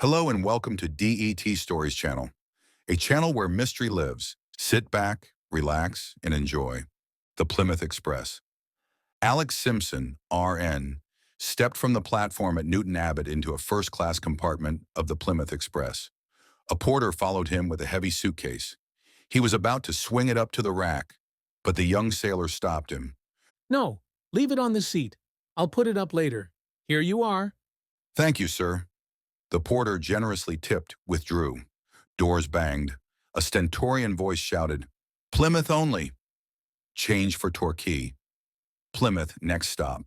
Hello and welcome to DET Stories channel, a channel where mystery lives. Sit back, relax, and enjoy. The Plymouth Express. Alex Simpson, RN, stepped from the platform at Newton Abbot into a first-class compartment of the Plymouth Express. A porter followed him with a heavy suitcase. He was about to swing it up to the rack, but the young sailor stopped him. No, leave it on the seat. I'll put it up later. Here you are. Thank you, sir. The porter, generously tipped, withdrew. Doors banged. A stentorian voice shouted, "Plymouth only." Change for Torquay. Plymouth, next stop.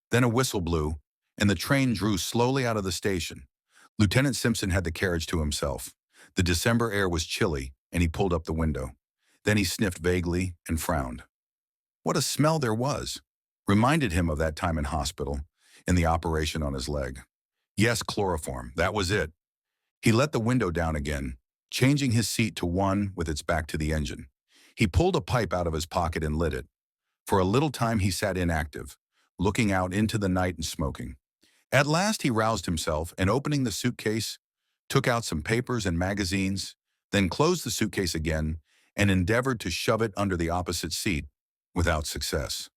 Then a whistle blew, and the train drew slowly out of the station. Lieutenant Simpson had the carriage to himself. The December air was chilly, and he pulled up the window. Then he sniffed vaguely and frowned. What a smell there was! Reminded him of that time in hospital, in the operation on his leg. Yes, chloroform, that was it. He let the window down again, changing his seat to one with its back to the engine. He pulled a pipe out of his pocket and lit it. For a little time he sat inactive, looking out into the night and smoking. At last he roused himself and, opening the suitcase, took out some papers and magazines, then closed the suitcase again and endeavored to shove it under the opposite seat, without success.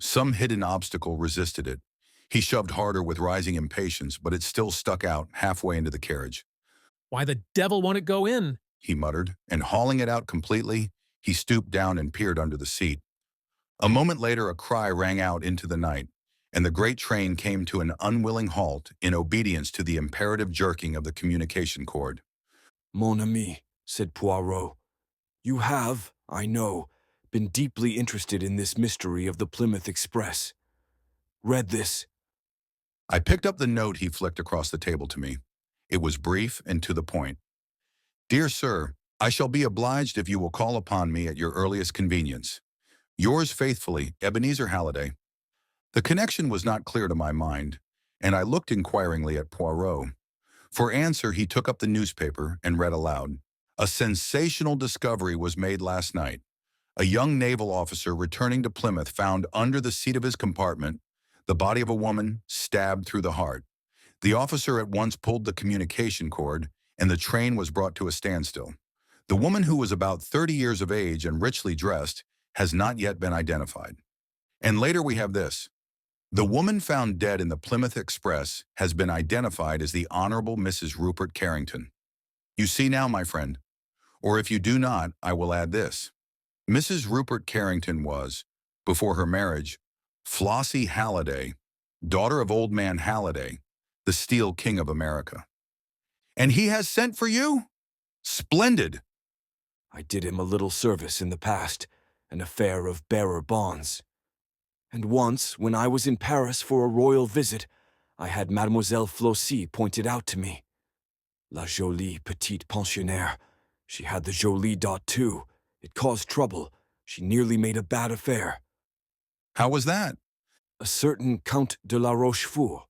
Some hidden obstacle resisted it. He shoved harder with rising impatience, but it still stuck out halfway into the carriage. Why the devil won't it go in? He muttered, and hauling it out completely, he stooped down and peered under the seat. A moment later, a cry rang out into the night, and the great train came to an unwilling halt in obedience to the imperative jerking of the communication cord. "Mon ami," said Poirot, "you have, I know, been deeply interested in this mystery of the Plymouth Express. Read this." I picked up the note he flicked across the table to me. It was brief and to the point. "Dear sir, I shall be obliged if you will call upon me at your earliest convenience. Yours faithfully, Ebenezer Halliday." The connection was not clear to my mind, and I looked inquiringly at Poirot. For answer, he took up the newspaper and read aloud. "A sensational discovery was made last night. A young naval officer returning to Plymouth found under the seat of his compartment the body of a woman stabbed through the heart. The officer at once pulled the communication cord, and the train was brought to a standstill. The woman, who was about 30 years of age and richly dressed, has not yet been identified." And later we have this: "The woman found dead in the Plymouth Express has been identified as the Honorable Mrs. Rupert Carrington." You see now, my friend. Or if you do not, I will add this. Mrs. Rupert Carrington was, before her marriage, Flossie Halliday, daughter of Old Man Halliday, the Steel King of America. And he has sent for you? Splendid! "I did him a little service in the past, an affair of bearer bonds. And once, when I was in Paris for a royal visit, I had Mademoiselle Flossie pointed out to me. La jolie petite pensionnaire. She had the jolie dot too. It caused trouble. She nearly made a bad affair. How was that? A certain Count de la Rochefort,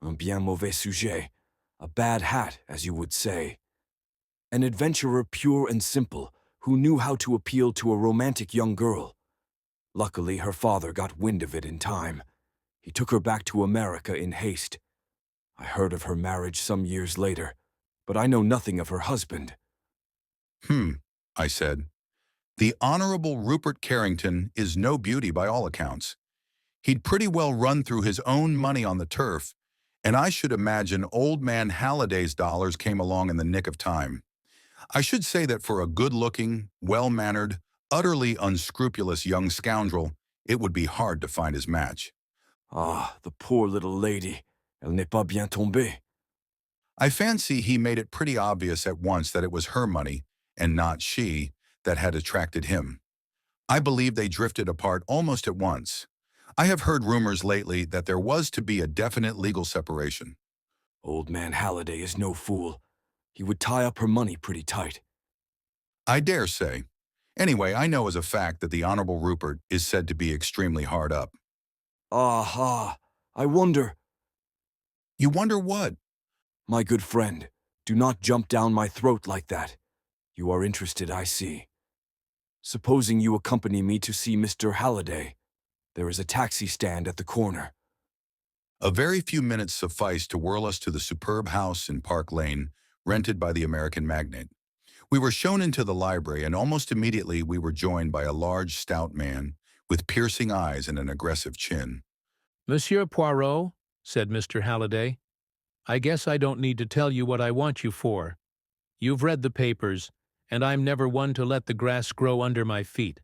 un bien mauvais sujet, a bad hat, as you would say. An adventurer pure and simple, who knew how to appeal to a romantic young girl. Luckily, her father got wind of it in time. He took her back to America in haste. I heard of her marriage some years later, but I know nothing of her husband." I said. "The Honorable Rupert Carrington is no beauty by all accounts. He'd pretty well run through his own money on the turf, and I should imagine Old Man Halliday's dollars came along in the nick of time. I should say that for a good-looking, well-mannered, utterly unscrupulous young scoundrel, it would be hard to find his match." Ah, the poor little lady. Elle n'est pas bien tombée. I fancy he made it pretty obvious at once that it was her money, and not she, that had attracted him. I believe they drifted apart almost at once. I have heard rumors lately that there was to be a definite legal separation. Old Man Halliday is no fool. He would tie up her money pretty tight. I dare say. Anyway, I know as a fact that the Honorable Rupert is said to be extremely hard up. Aha! I wonder. You wonder what? My good friend, do not jump down my throat like that. You are interested, I see. Supposing you accompany me to see Mr. Halliday. There is a taxi stand at the corner. A very few minutes sufficed to whirl us to the superb house in Park Lane, rented by the American magnate. We were shown into the library, and almost immediately we were joined by a large, stout man with piercing eyes and an aggressive chin. Monsieur Poirot, said Mr. Halliday, I guess I don't need to tell you what I want you for. You've read the papers, and I'm never one to let the grass grow under my feet.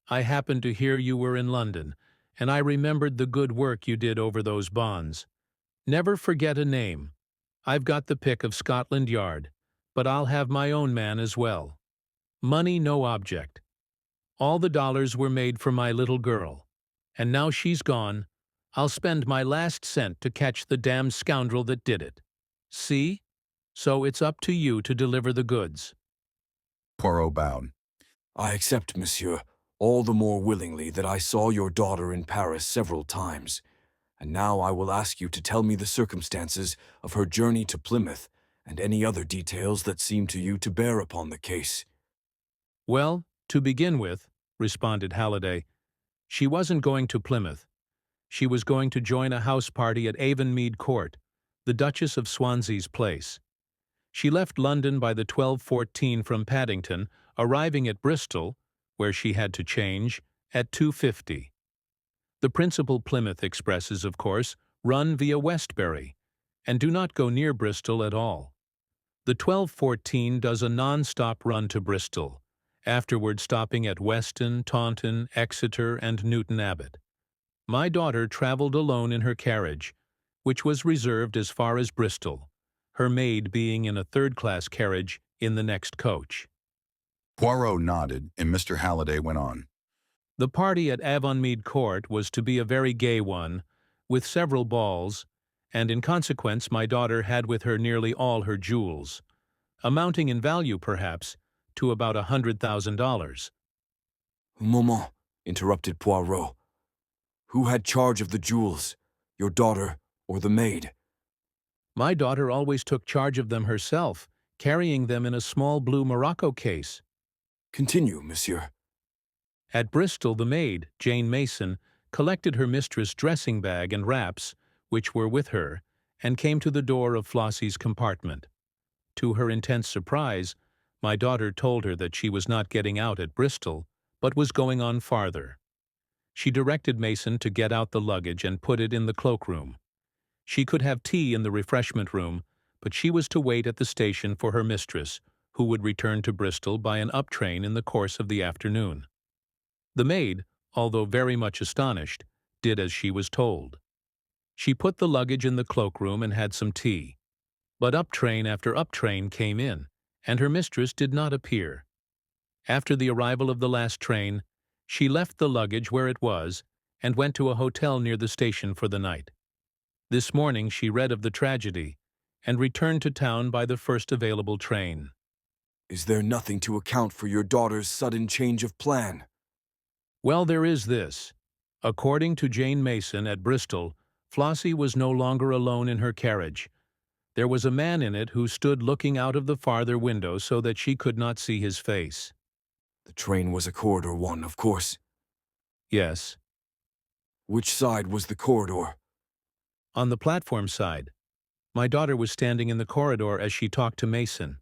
I happened to hear you were in London, and I remembered the good work you did over those bonds. Never forget a name. I've got the pick of Scotland Yard, but I'll have my own man as well. Money no object. All the dollars were made for my little girl, and now she's gone, I'll spend my last cent to catch the damned scoundrel that did it. See? So it's up to you to deliver the goods. Poirot bowed. I accept, monsieur, all the more willingly that I saw your daughter in Paris several times, and now I will ask you to tell me the circumstances of her journey to Plymouth and any other details that seem to you to bear upon the case. Well, to begin with, responded Halliday, she wasn't going to Plymouth. She was going to join a house party at Avonmead Court, the Duchess of Swansea's place. She left London by the 12:14 from Paddington, arriving at Bristol, where she had to change, at 2:50. The principal Plymouth expresses, of course, run via Westbury, and do not go near Bristol at all. The 12:14 does a non-stop run to Bristol, afterward stopping at Weston, Taunton, Exeter, and Newton Abbot. My daughter traveled alone in her carriage, which was reserved as far as Bristol, her maid being in a third-class carriage in the next coach. Poirot nodded, and Mr. Halliday went on. The party at Avonmead Court was to be a very gay one, with several balls, and in consequence my daughter had with her nearly all her jewels, amounting in value, perhaps, to about $100,000. Un moment, interrupted Poirot. Who had charge of the jewels, your daughter or the maid? My daughter always took charge of them herself, carrying them in a small blue morocco case. Continue, monsieur. At Bristol, the maid, Jane Mason, collected her mistress' dressing bag and wraps, which were with her, and came to the door of Flossie's compartment. To her intense surprise, my daughter told her that she was not getting out at Bristol, but was going on farther. She directed Mason to get out the luggage and put it in the cloakroom. She could have tea in the refreshment room, but she was to wait at the station for her mistress, who would return to Bristol by an up train in the course of the afternoon. The maid, although very much astonished, did as she was told. She put the luggage in the cloakroom and had some tea. But up train after up train came in, and her mistress did not appear. After the arrival of the last train, she left the luggage where it was and went to a hotel near the station for the night. This morning she read of the tragedy and returned to town by the first available train. Is there nothing to account for your daughter's sudden change of plan? Well, there is this. According to Jane Mason at Bristol, Flossie was no longer alone in her carriage. There was a man in it who stood looking out of the farther window so that she could not see his face. The train was a corridor one, of course. Yes. Which side was the corridor? On the platform side. My daughter was standing in the corridor as she talked to Mason.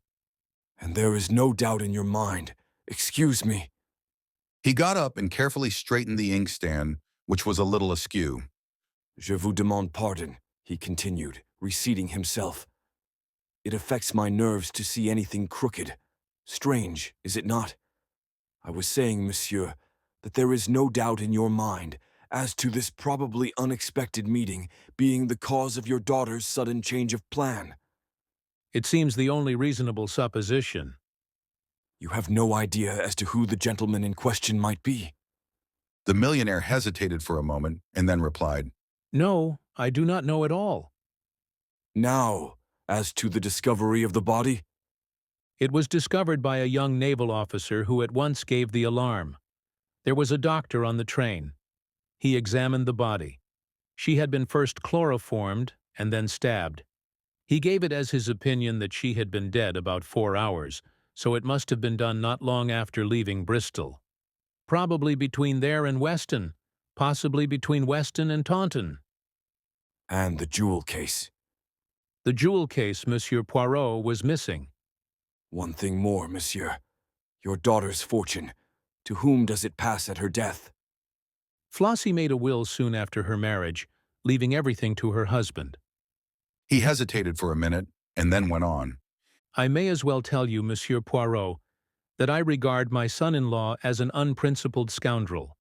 And there is no doubt in your mind. Excuse me. He got up and carefully straightened the inkstand, which was a little askew. Je vous demande pardon, he continued, reseating himself. It affects my nerves to see anything crooked. Strange, is it not? I was saying, monsieur, that there is no doubt in your mind as to this probably unexpected meeting being the cause of your daughter's sudden change of plan. It seems the only reasonable supposition. You have no idea as to who the gentleman in question might be? The millionaire hesitated for a moment and then replied, No, I do not know at all. Now, as to the discovery of the body? It was discovered by a young naval officer who at once gave the alarm. There was a doctor on the train. He examined the body. She had been first chloroformed and then stabbed. He gave it as his opinion that she had been dead about 4 hours, so it must have been done not long after leaving Bristol. Probably between there and Weston, possibly between Weston and Taunton. And the jewel case. The jewel case, Monsieur Poirot, was missing. One thing more, monsieur. Your daughter's fortune. To whom does it pass at her death? Flossie made a will soon after her marriage, leaving everything to her husband. He hesitated for a minute and then went on. I may as well tell you, Monsieur Poirot, that I regard my son-in-law as an unprincipled scoundrel,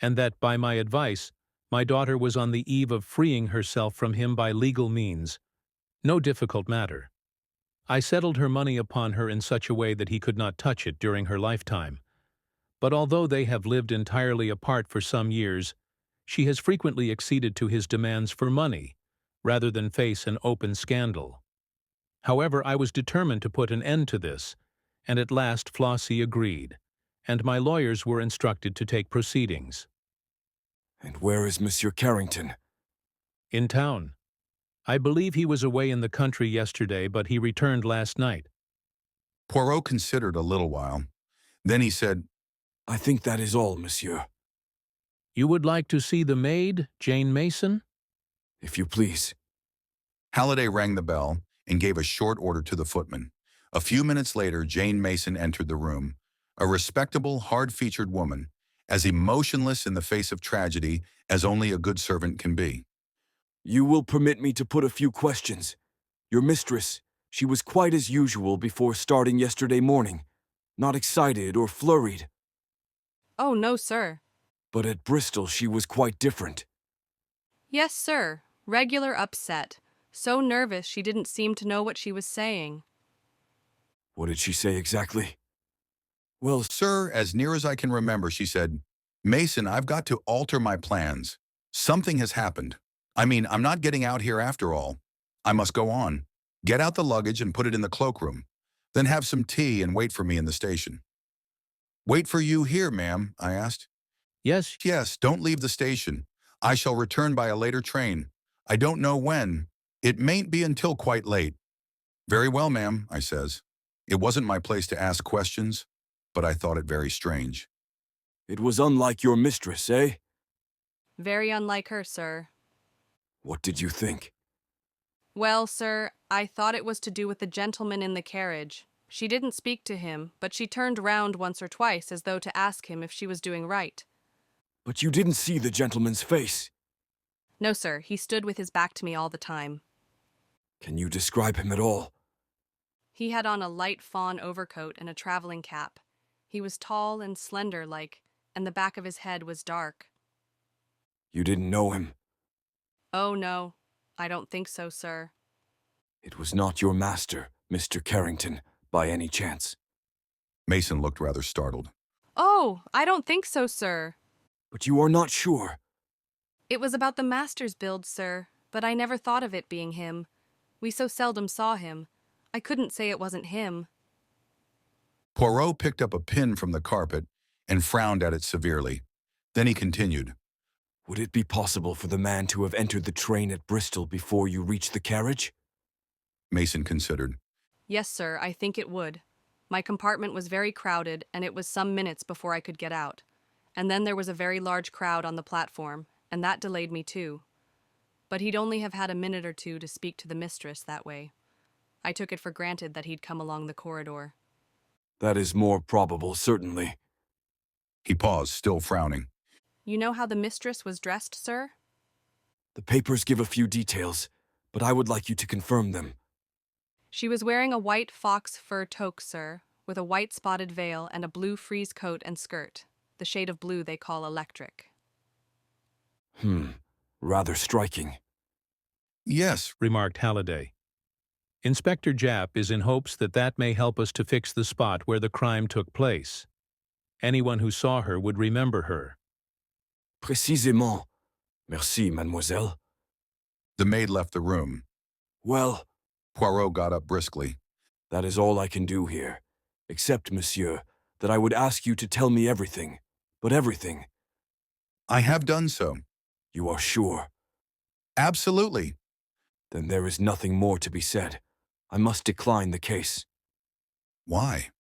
and that, by my advice, my daughter was on the eve of freeing herself from him by legal means. No difficult matter. I settled her money upon her in such a way that he could not touch it during her lifetime. But although they have lived entirely apart for some years, she has frequently acceded to his demands for money, rather than face an open scandal. However, I was determined to put an end to this, and at last Flossie agreed, and my lawyers were instructed to take proceedings. And where is Monsieur Carrington? In town. I believe he was away in the country yesterday, but he returned last night. Poirot considered a little while. Then he said, I think that is all, monsieur. You would like to see the maid, Jane Mason? If you please. Halliday rang the bell and gave a short order to the footman. A few minutes later, Jane Mason entered the room, a respectable, hard-featured woman, as emotionless in the face of tragedy as only a good servant can be. You will permit me to put a few questions. Your mistress, she was quite as usual before starting yesterday morning, not excited or flurried. Oh, no, sir. But at Bristol she was quite different. Yes, sir. Regular upset. So nervous she didn't seem to know what she was saying. What did she say exactly? Well, Sir, as near as I can remember, she said, Mason, I've got to alter my plans. Something has happened. I mean, I'm not getting out here after all. I must go on. Get out the luggage and put it in the cloakroom. Then have some tea and wait for me in the station. Wait for you here, ma'am, I asked. Yes, Yes, don't leave the station. I shall return by a later train. I don't know when. It mayn't be until quite late. Very well, ma'am, I says. It wasn't my place to ask questions, but I thought it very strange. it was unlike your mistress, eh? Very unlike her, sir. What did you think? Well, sir, I thought it was to do with the gentleman in the carriage. She didn't speak to him, but she turned round once or twice as though to ask him if she was doing right. But you didn't see the gentleman's face. No, sir, he stood with his back to me all the time. Can you describe him at all? He had on a light fawn overcoat and a traveling cap. He was tall and slender-like, and the back of his head was dark. You didn't know him. Oh, no, I don't think so, sir. It was not your master, Mr. Carrington, by any chance. Mason looked rather startled. Oh, I don't think so, sir. But you are not sure. It was about the master's build, sir, but I never thought of it being him. We so seldom saw him. I couldn't say it wasn't him. Poirot picked up a pin from the carpet and frowned at it severely. Then he continued. Would it be possible for the man to have entered the train at Bristol before you reached the carriage? Mason considered. Yes, sir, I think it would. My compartment was very crowded, and it was some minutes before I could get out. And then there was a very large crowd on the platform, and that delayed me too. But he'd only have had a minute or two to speak to the mistress that way. I took it for granted that he'd come along the corridor. That is more probable, certainly. He paused, still frowning. You know how the mistress was dressed, sir? The papers give a few details, but I would like you to confirm them. She was wearing a white fox fur toque, sir, with a white spotted veil and a blue frieze coat and skirt, the shade of blue they call electric. Rather striking. Yes, remarked Halliday. Inspector Japp is in hopes that that may help us to fix the spot where the crime took place. Anyone who saw her would remember her. Précisément. Merci, mademoiselle. the maid left the room. Well, Poirot got up briskly. that is all I can do here, except, monsieur, that I would ask you to tell me everything, but everything. I have done so. You are sure? Absolutely. Then there is nothing more to be said. I must decline the case. Why?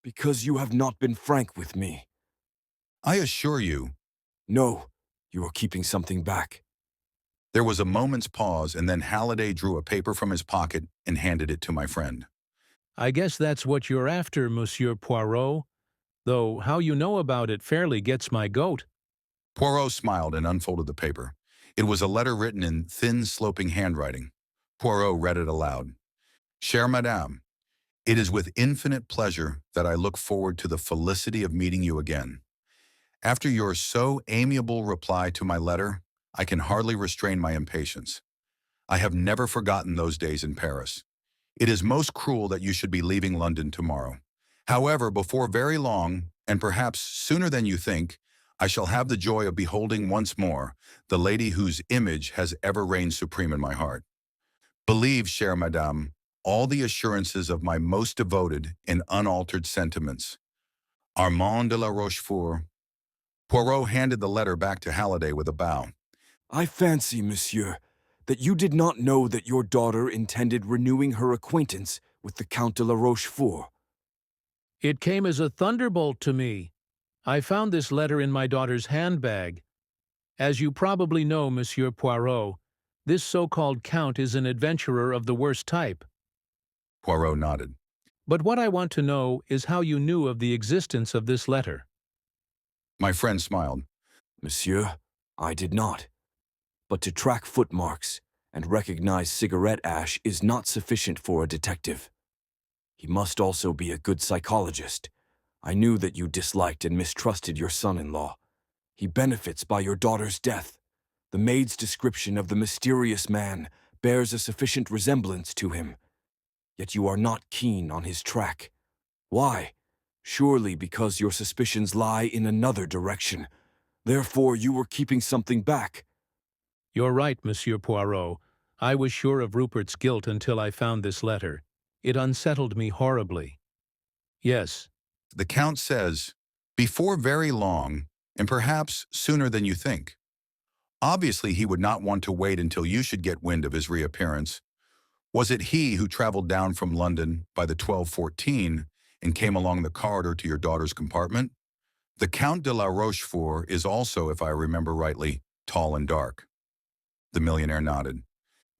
Because you have not been frank with me. I assure you. No, you are keeping something back. There was a moment's pause, and then Halliday drew a paper from his pocket and handed it to my friend. I guess that's what you're after, Monsieur Poirot, though how you know about it fairly gets my goat. Poirot smiled and unfolded the paper. It was a letter written in thin, sloping handwriting. Poirot read it aloud. Chère Madame, it is with infinite pleasure that I look forward to the felicity of meeting you again. After your so amiable reply to my letter, I can hardly restrain my impatience. I have never forgotten those days in Paris. It is most cruel that you should be leaving London tomorrow. However, before very long, and perhaps sooner than you think, I shall have the joy of beholding once more the lady whose image has ever reigned supreme in my heart. Believe, chère Madame, all the assurances of my most devoted and unaltered sentiments. Armand de la Rochefort. Poirot handed the letter back to Halliday with a bow. I fancy, monsieur, that you did not know that your daughter intended renewing her acquaintance with the Count de la Rochefort. It came as a thunderbolt to me. I found this letter in my daughter's handbag. As you probably know, Monsieur Poirot, this so-called Count is an adventurer of the worst type. Poirot nodded. But what I want to know is how you knew of the existence of this letter. My friend smiled. Monsieur, I did not. But to track footmarks and recognize cigarette ash is not sufficient for a detective. He must also be a good psychologist. I knew that you disliked and mistrusted your son-in-law. He benefits by your daughter's death. The maid's description of the mysterious man bears a sufficient resemblance to him. Yet you are not keen on his track. Why? Surely because your suspicions lie in another direction. Therefore you were keeping something back. You're right, Monsieur Poirot. I was sure of Rupert's guilt until I found this letter. It unsettled me horribly. Yes. The Count says, before very long, and perhaps sooner than you think. Obviously, he would not want to wait until you should get wind of his reappearance. Was it he who traveled down from London by the 12:14 and came along the corridor to your daughter's compartment? The Count de la Rochefort is also, if I remember rightly, tall and dark. The millionaire nodded.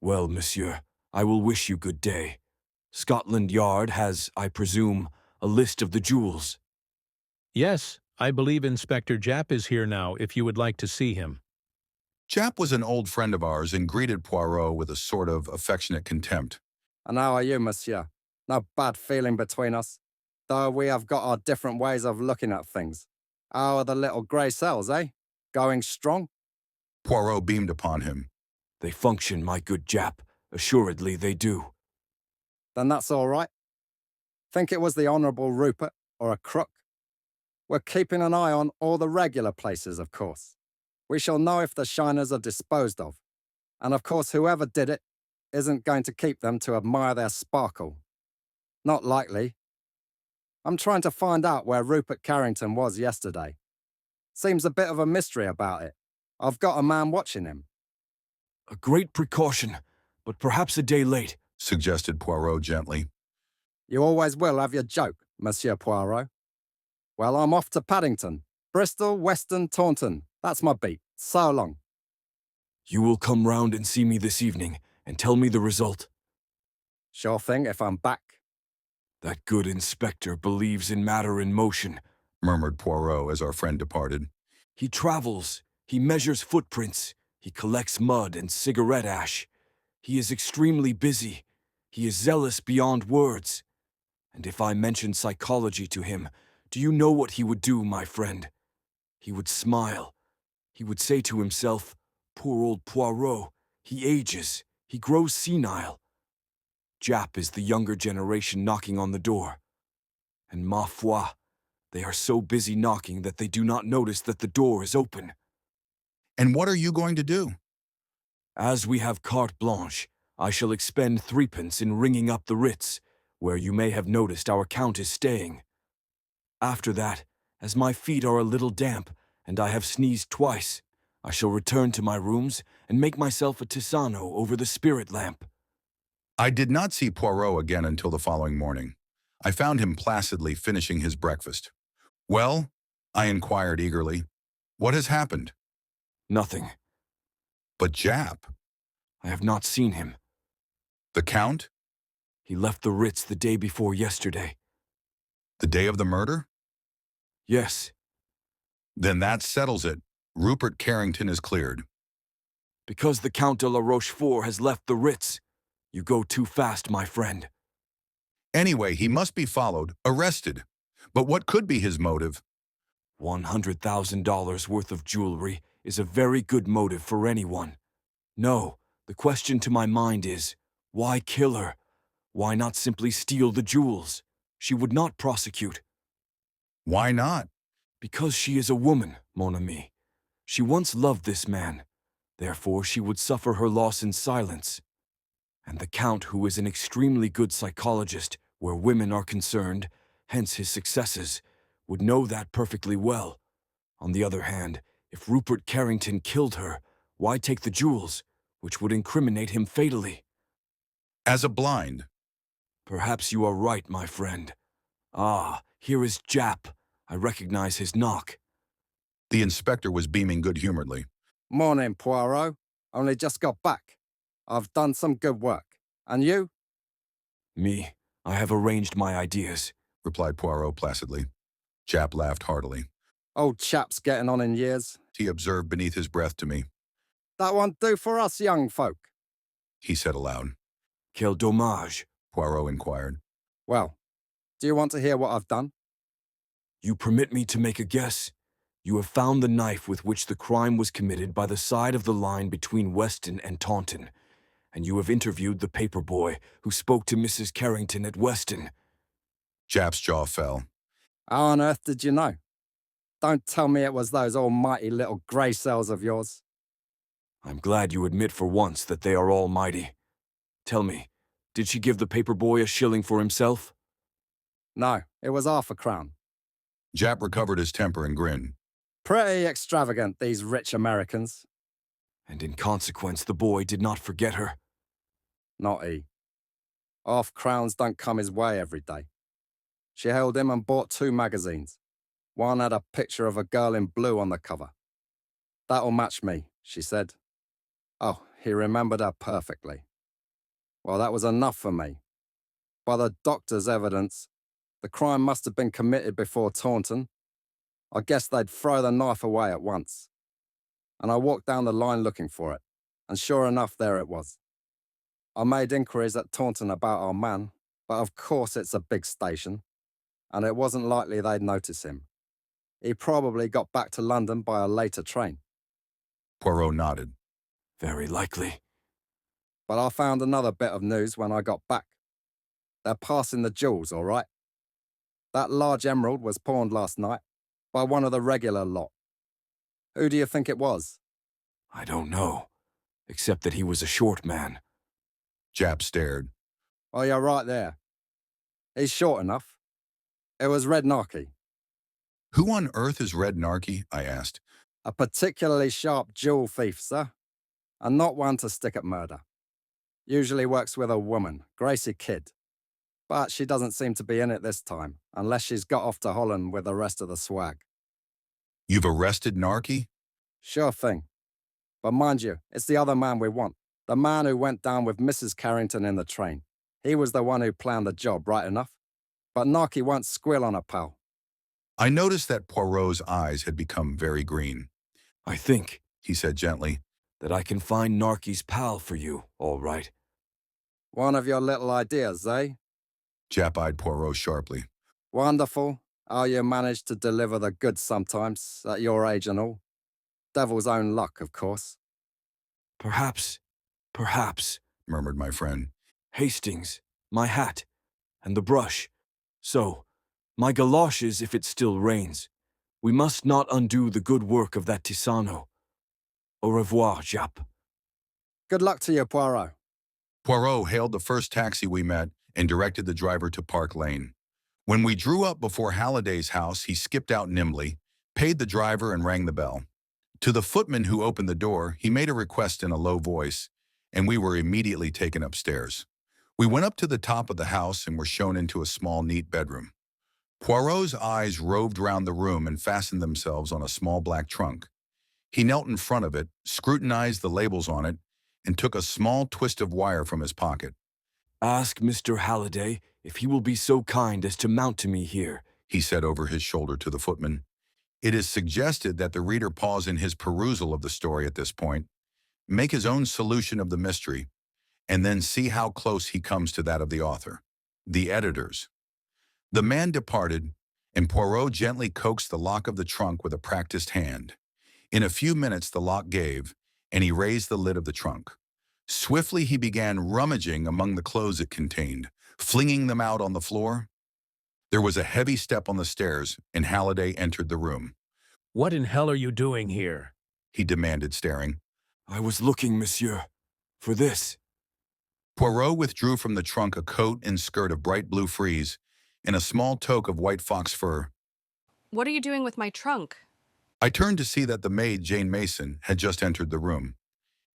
Well, monsieur, I will wish you good day. Scotland Yard has, I presume, a list of the jewels. Yes, I believe Inspector Japp is here now if you would like to see him. Japp was an old friend of ours and greeted Poirot with a sort of affectionate contempt. And how are you, monsieur? No bad feeling between us, though we have got our different ways of looking at things. How are the little grey cells, eh? Going strong? Poirot beamed upon him. They function, my good Japp. Assuredly they do. Then that's all right. Think it was the Honourable Rupert or a crook? We're keeping an eye on all the regular places, of course. We shall know if the shiners are disposed of. And of course, whoever did it isn't going to keep them to admire their sparkle. Not likely. I'm trying to find out where Rupert Carrington was yesterday. Seems a bit of a mystery about it. I've got a man watching him. A great precaution, but perhaps a day late, Suggested Poirot gently. You always will have your joke, Monsieur Poirot. Well, I'm off to Paddington. Bristol, Weston, Taunton. That's my beat. So long. You will come round and see me this evening and tell me the result. Sure thing if I'm back. That good inspector believes in matter in motion, Murmured Poirot as our friend departed. He travels, he measures footprints, he collects mud and cigarette ash. He is extremely busy. He is zealous beyond words. And if I mention psychology to him, do you know what he would do, my friend? He would smile. He would say to himself, poor old Poirot, he ages, he grows senile. Japp is the younger generation knocking on the door. And ma foi, they are so busy knocking that they do not notice that the door is open. And what are you going to do? As we have carte blanche, I shall expend threepence in ringing up the Ritz, where you may have noticed our Count is staying. After that, as my feet are a little damp, and I have sneezed twice, I shall return to my rooms and make myself a tisano over the spirit lamp. I did not see Poirot again until the following morning. I found him placidly finishing his breakfast. Well, I inquired eagerly, what has happened? Nothing. But Japp, I have not seen him. The Count? He left the Ritz the day before yesterday. The day of the murder? Yes, Then that settles it. Rupert Carrington is cleared. because the Count de la Rochefort has left the Ritz. You go too fast, my friend. Anyway, he must be followed, arrested. But what could be his motive? $100,000 worth of jewelry is a very good motive for anyone. No, the question to my mind is, why kill her? Why not simply steal the jewels? She would not prosecute. Why not? Because she is a woman, mon ami. She once loved this man. Therefore, she would suffer her loss in silence. And the Count, who is an extremely good psychologist where women are concerned, hence his successes, would know that perfectly well. On the other hand, if Rupert Carrington killed her, why take the jewels, which would incriminate him fatally? As a blind. Perhaps you are right, my friend. Ah, here is Jap. I recognize his knock. The inspector was beaming good-humoredly. Morning, Poirot. Only just got back. I've done some good work. And you? Me, I have arranged my ideas. Replied Poirot placidly. Jap laughed heartily. Old chap's getting on in years. He observed beneath his breath to me. That won't do for us young folk. He said aloud. Quel dommage. Poirot inquired. Well, do you want to hear what I've done? You permit me to make a guess? You have found the knife with which the crime was committed by the side of the line between Weston and Taunton, and you have interviewed the paper boy who spoke to Mrs. Carrington at Weston. Jap's jaw fell. How on earth did you know? Don't tell me it was those almighty little grey cells of yours. I'm glad you admit for once that they are almighty. Tell me, did she give the paper boy a shilling for himself? No, it was half a crown. Jap recovered his temper and grinned. Pretty extravagant, these rich Americans. And in consequence, the boy did not forget her. Not he. Half crowns don't come his way every day. She held him and bought 2 magazines. One had a picture of a girl in blue on the cover. That'll match me, she said. Oh, he remembered her perfectly. Well, that was enough for me. By the doctor's evidence, the crime must have been committed before Taunton. I guess they'd throw the knife away at once. And I walked down the line looking for it, and sure enough, there it was. I made inquiries at Taunton about our man, but of course it's a big station, and it wasn't likely they'd notice him. He probably got back to London by a later train. Poirot nodded. Very likely. But I found another bit of news when I got back. They're passing the jewels, all right? That large emerald was pawned last night by one of the regular lot. Who do you think it was? I don't know, except that he was a short man. Jap stared. Oh, you're right there. He's short enough. It was Red Narky, Who on earth is Red Narky? I asked. a particularly sharp jewel thief, sir, and not one to stick at murder. Usually works with a woman, Gracie Kidd. But she doesn't seem to be in it this time, unless she's got off to Holland with the rest of the swag. You've arrested Narky? Sure thing. But mind you, it's the other man we want. The man who went down with Mrs. Carrington in the train. He was the one who planned the job, right enough. But Narky won't squeal on a pal. I noticed that Poirot's eyes had become very green. I think, He said gently. that I can find Narky's pal for you, all right. One of your little ideas, eh? Jap eyed Poirot sharply. Wonderful. How you manage to deliver the goods sometimes, at your age and all. Devil's own luck, of course. Perhaps, Murmured my friend. Hastings, my hat, and the brush. So, my galoshes if it still rains. We must not undo the good work of that Tisano. Au revoir, Jap. Good luck to you, Poirot. Poirot hailed the first taxi we met and directed the driver to Park Lane. When we drew up before Halliday's house, he skipped out nimbly, paid the driver, and rang the bell. To the footman who opened the door, he made a request in a low voice, and we were immediately taken upstairs. We went up to the top of the house and were shown into a small, neat bedroom. Poirot's eyes roved round the room and fastened themselves on a small black trunk. He knelt in front of it, scrutinized the labels on it, and took a small twist of wire from his pocket. Ask Mr. Halliday if he will be so kind as to mount to me here, He said over his shoulder to the footman. It is suggested that the reader pause in his perusal of the story at this point, make his own solution of the mystery, and then see how close he comes to that of the author. The editors. The man departed, and Poirot gently coaxed the lock of the trunk with a practiced hand. In a few minutes the lock gave, and he raised the lid of the trunk. Swiftly he began rummaging among the clothes it contained, flinging them out on the floor. There was a heavy step on the stairs, and Halliday entered the room. What in hell are you doing here? He demanded, staring. I was looking, monsieur, for this. Poirot withdrew from the trunk a coat and skirt of bright blue frieze and a small toque of white fox fur. What are you doing with my trunk? I turned to see that the maid, Jane Mason, had just entered the room.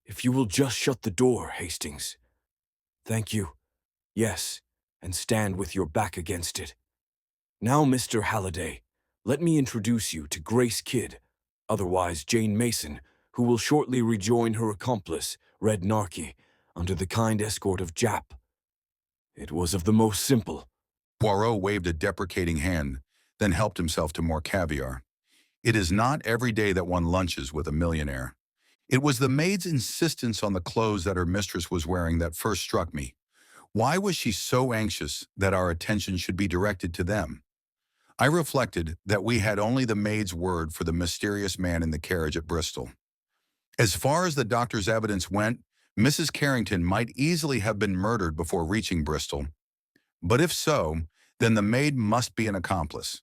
If you will just shut the door, Hastings. Thank you. Yes, and stand with your back against it. Now, Mr. Halliday, let me introduce you to Grace Kidd, otherwise Jane Mason, who will shortly rejoin her accomplice, Red Narky, under the kind escort of Jap. It was of the most simple. Poirot waved a deprecating hand, then helped himself to more caviar. It is not every day that one lunches with a millionaire. It was the maid's insistence on the clothes that her mistress was wearing that first struck me. Why was she so anxious that our attention should be directed to them? I reflected that we had only the maid's word for the mysterious man in the carriage at Bristol. As far as the doctor's evidence went, Mrs. Carrington might easily have been murdered before reaching Bristol. But if so, then the maid must be an accomplice.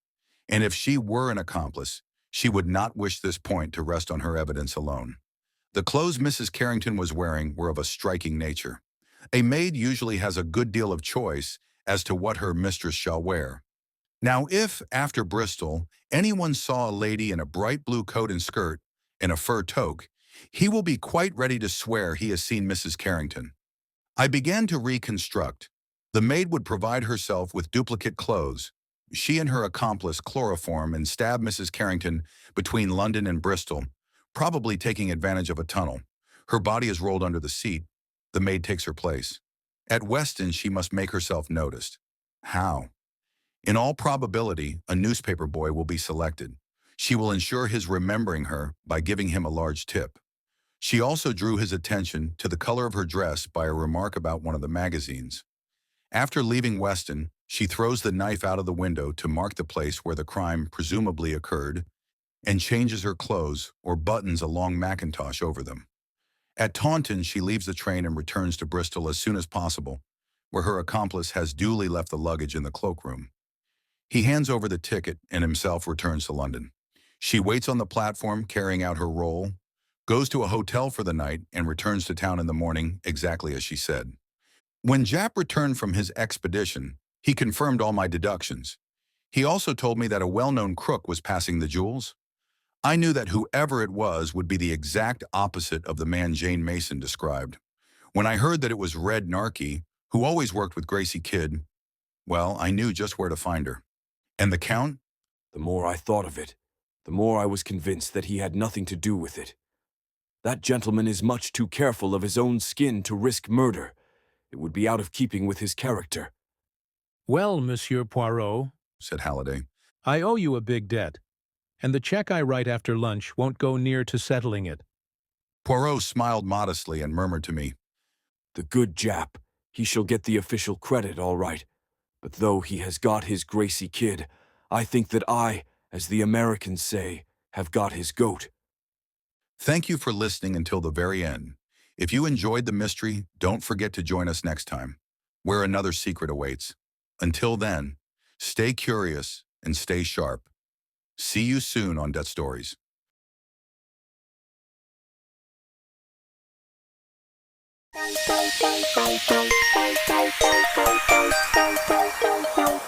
And if she were an accomplice, she would not wish this point to rest on her evidence alone. The clothes Mrs. Carrington was wearing were of a striking nature. A maid usually has a good deal of choice as to what her mistress shall wear. Now, if, after Bristol, anyone saw a lady in a bright blue coat and skirt and a fur toque, he will be quite ready to swear he has seen Mrs. Carrington. I began to reconstruct. The maid would provide herself with duplicate clothes. She and her accomplice chloroform and stab Mrs. Carrington between London and Bristol, probably taking advantage of a tunnel. Her body is rolled under the seat. The maid takes her place. At Weston, she must make herself noticed. How? In all probability, a newspaper boy will be selected. She will ensure his remembering her by giving him a large tip. She also drew his attention to the color of her dress by a remark about one of the magazines. After leaving Weston, she throws the knife out of the window to mark the place where the crime presumably occurred and changes her clothes or buttons a long mackintosh over them. At Taunton, she leaves the train and returns to Bristol as soon as possible, where her accomplice has duly left the luggage in the cloakroom. He hands over the ticket and himself returns to London. She waits on the platform carrying out her role, goes to a hotel for the night, and returns to town in the morning exactly as she said. When Jap returned from his expedition, he confirmed all my deductions. He also told me that a well-known crook was passing the jewels. I knew that whoever it was would be the exact opposite of the man Jane Mason described. When I heard that it was Red Narky, who always worked with Gracie Kidd, well, I knew just where to find her. And the Count? The more I thought of it, the more I was convinced that he had nothing to do with it. That gentleman is much too careful of his own skin to risk murder. It would be out of keeping with his character. Well, Monsieur Poirot, Said Halliday. I owe you a big debt, and the check I write after lunch won't go near to settling it. Poirot smiled modestly and murmured to me, The good Jap, he shall get the official credit, all right. But though he has got his Gracie Kidd, I think that I, as the Americans say, have got his goat. Thank you for listening until the very end. If you enjoyed the mystery, don't forget to join us next time, where another secret awaits. Until then, stay curious and stay sharp. See you soon on Death Stories. Thank you.